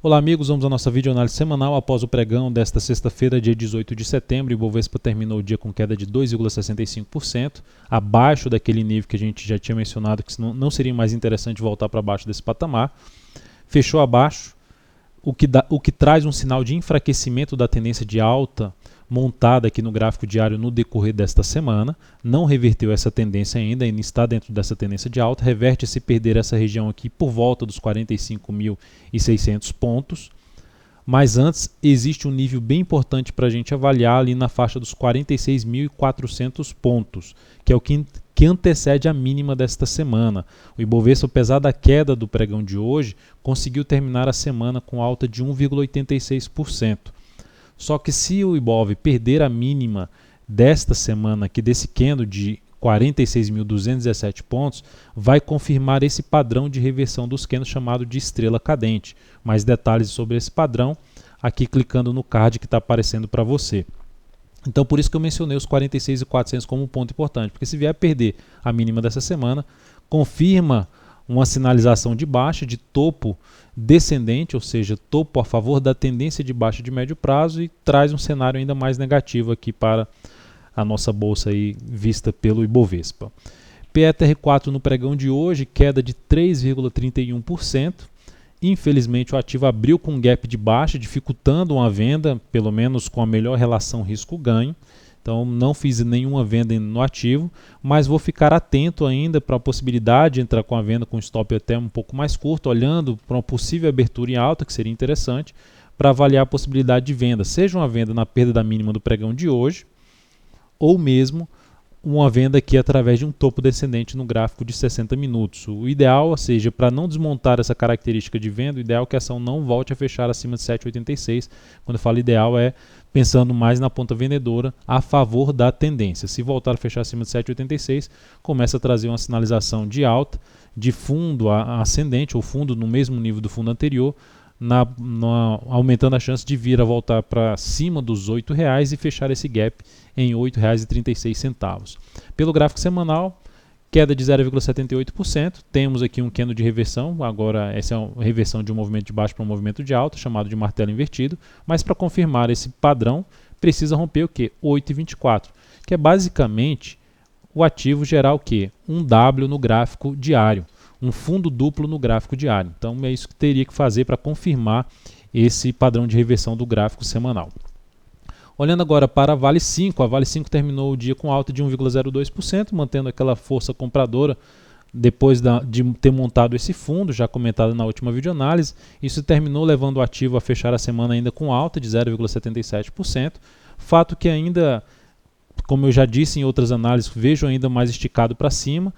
Olá amigos, vamos à nossa videoanálise semanal após o pregão desta sexta-feira, dia 18 de setembro. O Ibovespa terminou o dia com queda de 2,65%, abaixo daquele nível que a gente já tinha mencionado, que não seria mais interessante voltar para baixo desse patamar. Fechou abaixo, o que traz um sinal de enfraquecimento da tendência de alta montada aqui no gráfico diário no decorrer desta semana. Não reverteu essa tendência ainda está dentro dessa tendência de alta. Reverte se perder essa região aqui por volta dos 45.600 pontos. Mas antes existe um nível bem importante para a gente avaliar ali na faixa dos 46.400 pontos, que é o que antecede a mínima desta semana. O Ibovespa, apesar da queda do pregão de hoje, conseguiu terminar a semana com alta de 1,86%. Só que se o Ibov perder a mínima desta semana, aqui desse candle de 46.217 pontos, vai confirmar esse padrão de reversão dos candles chamado de estrela cadente. Mais detalhes sobre esse padrão aqui clicando no card que está aparecendo para você. Então por isso que eu mencionei os 46.400 como um ponto importante, porque se vier perder a mínima dessa semana, confirma uma sinalização de baixa, de topo descendente, ou seja, topo a favor da tendência de baixa de médio prazo, e traz um cenário ainda mais negativo aqui para a nossa bolsa aí, vista pelo Ibovespa. PETR4 no pregão de hoje, queda de 3,31%. Infelizmente o ativo abriu com um gap de baixa, dificultando uma venda, pelo menos com a melhor relação risco-ganho. Então não fiz nenhuma venda no ativo, mas vou ficar atento ainda para a possibilidade de entrar com a venda com stop até um pouco mais curto, olhando para uma possível abertura em alta, que seria interessante, para avaliar a possibilidade de venda, seja uma venda na perda da mínima do pregão de hoje, ou mesmo uma venda aqui através de um topo descendente no gráfico de 60 minutos. O ideal, ou seja, para não desmontar essa característica de venda, o ideal é que a ação não volte a fechar acima de 7,86. Quando eu falo ideal é pensando mais na ponta vendedora a favor da tendência. Se voltar a fechar acima de 7,86, começa a trazer uma sinalização de alta, de fundo ascendente, ou fundo no mesmo nível do fundo anterior, aumentando a chance de vir a voltar para cima dos R$ 8,00 e fechar esse gap em R$ 8,36. Pelo gráfico semanal, queda de 0,78%. Temos aqui um candle de reversão. Agora essa é uma reversão de um movimento de baixo para um movimento de alta, chamado de martelo invertido. Mas para confirmar esse padrão, precisa romper o quê? 8,24, que é basicamente o ativo gerar o quê? Um W no gráfico diário. Um fundo duplo no gráfico diário. Então é isso que teria que fazer para confirmar esse padrão de reversão do gráfico semanal. Olhando agora para a Vale 5, a Vale 5 terminou o dia com alta de 1,02%, mantendo aquela força compradora depois de ter montado esse fundo, já comentado na última videoanálise. Isso terminou levando o ativo a fechar a semana ainda com alta de 0,77%, fato que ainda, como eu já disse em outras análises, vejo ainda mais esticado para cima.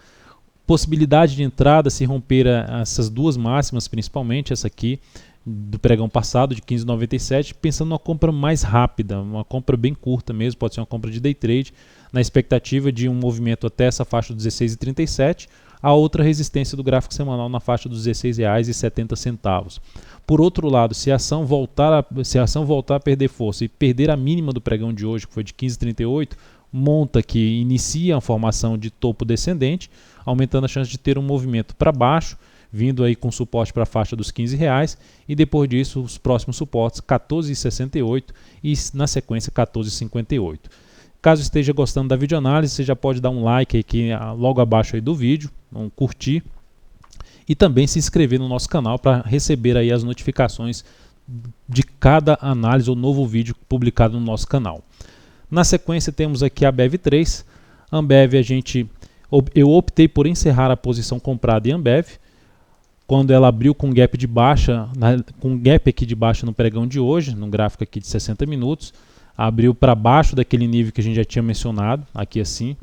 Possibilidade de entrada se romper essas duas máximas, principalmente essa aqui do pregão passado de 15,97, pensando numa compra mais rápida, uma compra bem curta mesmo, pode ser uma compra de day trade, na expectativa de um movimento até essa faixa dos 16,37, a outra resistência do gráfico semanal na faixa dos R$ 16,70. Por outro lado, se a ação voltar a perder força e perder a mínima do pregão de hoje, que foi de 15,38, monta que inicia a formação de topo descendente, aumentando a chance de ter um movimento para baixo, vindo aí com suporte para a faixa dos R$ 15,00, e depois disso os próximos suportes 14,68 e na sequência 14,58. Caso esteja gostando da videoanálise, você já pode dar um like aqui logo abaixo aí do vídeo, um curtir, e também se inscrever no nosso canal para receber aí as notificações de cada análise ou novo vídeo publicado no nosso canal. Na sequência temos aqui a Ambev3. Ambev, eu optei por encerrar a posição comprada em Ambev, quando ela abriu com gap de baixa, com gap aqui de baixa no pregão de hoje, no gráfico aqui de 60 minutos, abriu para baixo daquele nível que a gente já tinha mencionado, aqui assim,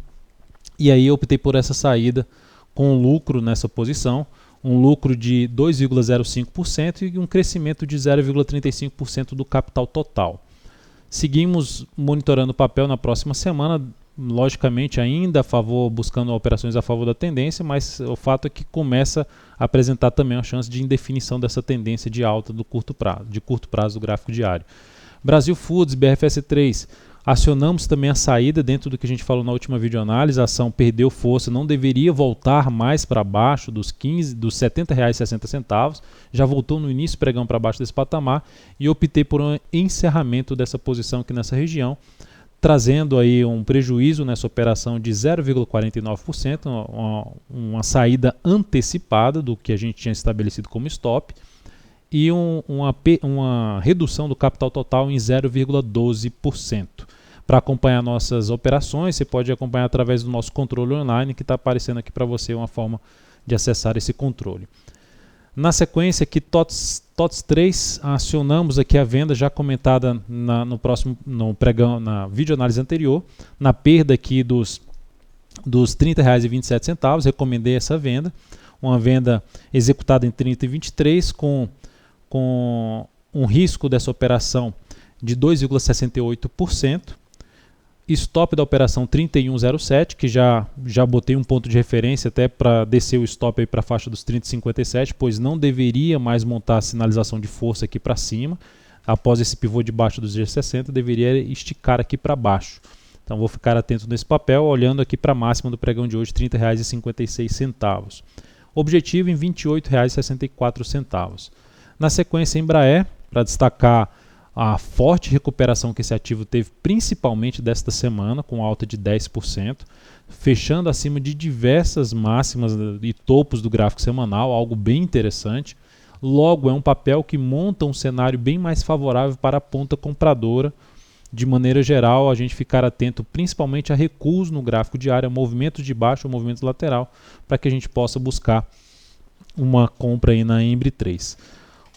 e aí eu optei por essa saída com lucro nessa posição, um lucro de 2,05% e um crescimento de 0,35% do capital total. Seguimos monitorando o papel na próxima semana, logicamente ainda buscando operações a favor da tendência, mas o fato é que começa a apresentar também a chance de indefinição dessa tendência de alta de curto prazo do gráfico diário. Brasil Foods, BRFS3, Acionamos também a saída dentro do que a gente falou na última videoanálise. A ação perdeu força, não deveria voltar mais para baixo dos R$ 70,60. Já voltou no início pregão para baixo desse patamar e optei por um encerramento dessa posição aqui nessa região, trazendo aí um prejuízo nessa operação de 0,49%, uma saída antecipada do que a gente tinha estabelecido como stop, e uma redução do capital total em 0,12%. Para acompanhar nossas operações, você pode acompanhar através do nosso controle online, que está aparecendo aqui para você uma forma de acessar esse controle. Na sequência aqui, TOTS 3, acionamos aqui a venda já comentada no pregão, na videoanálise anterior, na perda aqui dos R$ 30,27, recomendei essa venda, uma venda executada em 30,23 com um risco dessa operação de 2,68%, stop da operação 31,07, que já botei um ponto de referência até para descer o stop para a faixa dos 30,57, pois não deveria mais montar a sinalização de força aqui para cima. Após esse pivô de baixo dos G60, deveria esticar aqui para baixo. Então vou ficar atento nesse papel, olhando aqui para a máxima do pregão de hoje, R$ 30,56. Objetivo em R$ 28,64. Na sequência, Embraer, para destacar a forte recuperação que esse ativo teve, principalmente desta semana, com alta de 10%, fechando acima de diversas máximas e topos do gráfico semanal, algo bem interessante. Logo, é um papel que monta um cenário bem mais favorável para a ponta compradora. De maneira geral, a gente ficar atento principalmente a recuos no gráfico diário, a movimentos de baixo ou movimento lateral, para que a gente possa buscar uma compra aí na Embry 3.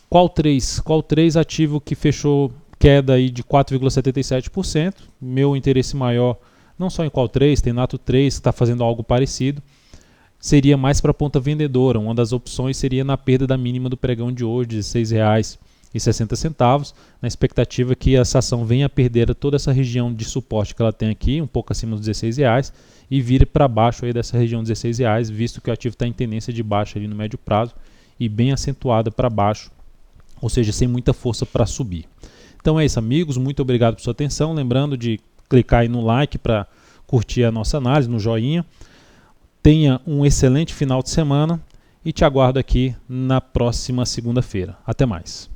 Qual 3 ativo que fechou queda aí de 4,77%. Meu interesse maior, não só em Qual 3, tem Nato 3 que está fazendo algo parecido. Seria mais para a ponta vendedora. Uma das opções seria na perda da mínima do pregão de hoje, de R$ 16,60, na expectativa que essa ação venha a perder toda essa região de suporte que ela tem aqui, um pouco acima dos R$ 16, e vire para baixo aí dessa região de R$ 16, visto que o ativo está em tendência de baixa ali no médio prazo e bem acentuada para baixo, ou seja, sem muita força para subir. Então é isso, amigos, muito obrigado por sua atenção. Lembrando de clicar aí no like para curtir a nossa análise, no joinha. Tenha um excelente final de semana e te aguardo aqui na próxima segunda-feira. Até mais.